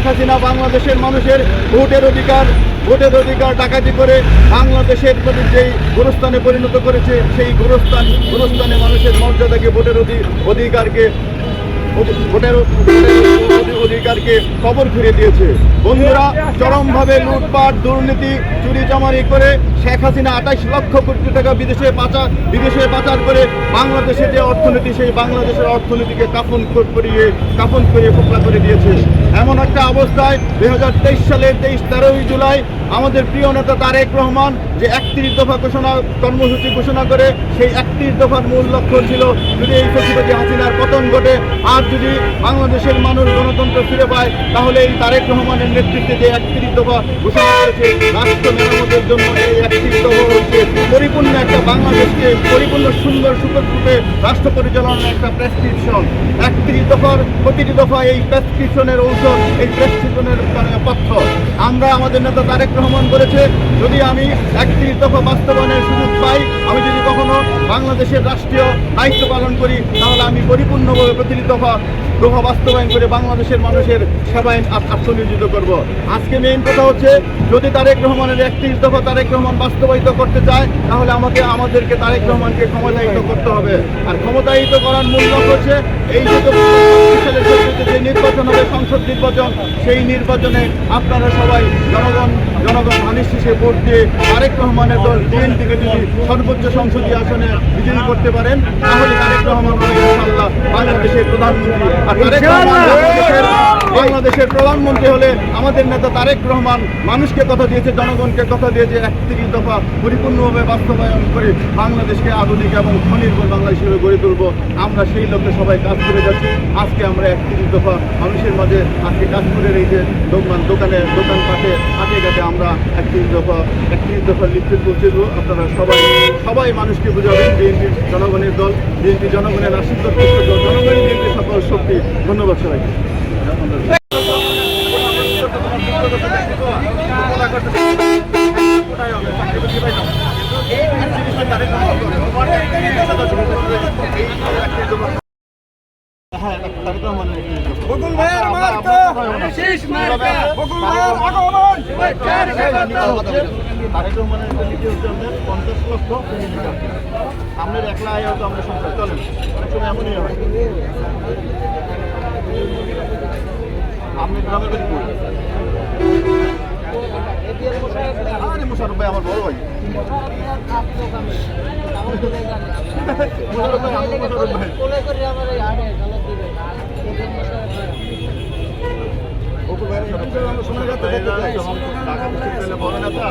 হাসিনা বাংলাদেশের মানুষের ভোটের অধিকার ডাকাতি করে বাংলাদেশের প্রতি যেই গোরস্থানে পরিণত করেছে, সেই গোরস্থানে মানুষের মর্যাদাকে অধিকারকে কবর ফিরে দিয়েছে। বন্ধুরা, চরমভাবে লুটপাট, দুর্নীতি, চুরি চামারি করে শেখ হাসিনা 28 লক্ষ কোটি টাকা বিদেশে পাচার করে বাংলাদেশের যে অর্থনীতি, সেই বাংলাদেশের অর্থনীতিকে কাফন করিয়ে ফোকলা করে দিয়েছে। এমন একটা অবস্থায় 2023 সালের 13ই জুলাই আমাদের প্রিয় নেতা তারেক রহমান যে 31 দফা কর্মসূচি ঘোষণা করে, সেই 31 দফার মূল লক্ষ্য ছিল যদি এই ফ্যাসিবাদী হাসিনার পতন ঘটে আর যদি বাংলাদেশের মানুষ গণতন্ত্র ফিরে পায়, তাহলে এই তারেক রহমানের নেতৃত্বে যে 31 দফা ঘোষণা করেছে রাষ্ট্র মেরামতের জন্য, এই 31 দফা হচ্ছে পরিপূর্ণ একটা বাংলাদেশকে পরিপূর্ণ সুন্দর সুখরূপে রাষ্ট্র পরিচালনার একটা প্রেসক্রিপশন। 31 দফার প্রতিটি দফা এই প্রেসক্রিপশনের ঔষধ, এই প্রেসক্রিপশনের পথ্য। আমরা আমাদের নেতা তারেক রহমান বলেছে, যদি আমি 31 দফা বাস্তবায়নের সুযোগ পাই, আমি যদি কখনো বাংলাদেশের রাষ্ট্রীয় দায়িত্ব পালন করি, তাহলে আমি পরিপূর্ণভাবে প্রতিটি দফা বাস্তবায়ন করে বাংলাদেশের মানুষের সেবায় আত্মনিয়োজিত করব। আজকে মেইন কথা হচ্ছে, যদি তারেক রহমানের 31 দফা তারেক রহমান বাস্তবায়িত করতে চায়, তাহলে আমাদেরকে তারেক রহমানকে ক্ষমতায়িত করতে হবে। আর ক্ষমতায়িত করার মূল লক্ষ্য হচ্ছে এই যে নির্বাচন হবে, সংসদ নির্বাচন, সেই নির্বাচনে আপনারা সবাই জনগণ ধানের শীষে ভোট দিয়ে তারেক রহমানের দল বিএনপিকে যদি সর্বোচ্চ সংসদীয় আসনে বিজয়ী করতে পারেন, তাহলে তারেক রহমান ইনশাআল্লাহ বাংলাদেশের প্রধানমন্ত্রী। আর বাংলাদেশের প্রধানমন্ত্রী হলে আমাদের নেতা তারেক রহমান মানুষকে কথা দিয়েছে, জনগণকে কথা দিয়েছে, 31 দফা পরিপূর্ণভাবে বাস্তবায়ন করে বাংলাদেশকে আধুনিক এবং স্বনির্ভর বাংলা হিসেবে গড়ে তুলব। আমরা সেই লক্ষ্যে সবাই কাজ করে যাচ্ছি। আজকে আমরা 31 দফা মানুষের মাঝে আজকে কাশপুরের এই যে দোকানপাটে হাটে আমরা 31 দফা লিফলেট পৌঁছে দেবো। আপনারা সবাই মানুষকে বুঝাবেন বিএনপির জনগণের দল, বিএনপি জনগণের আশীর্বাদ দল, জনগণই বিএনপির সকল শক্তি। ধন্যবাদ সবাইকে। আপনার একলা আয় হয়তো আমরা সংসার চলেন, অনেক সময় এমনই হয়। আপনি গ্রামের বাড়ি আরে মুশারফ ভাই আমার বড় ভাই। শোনা যাচ্ছে বড় নেতা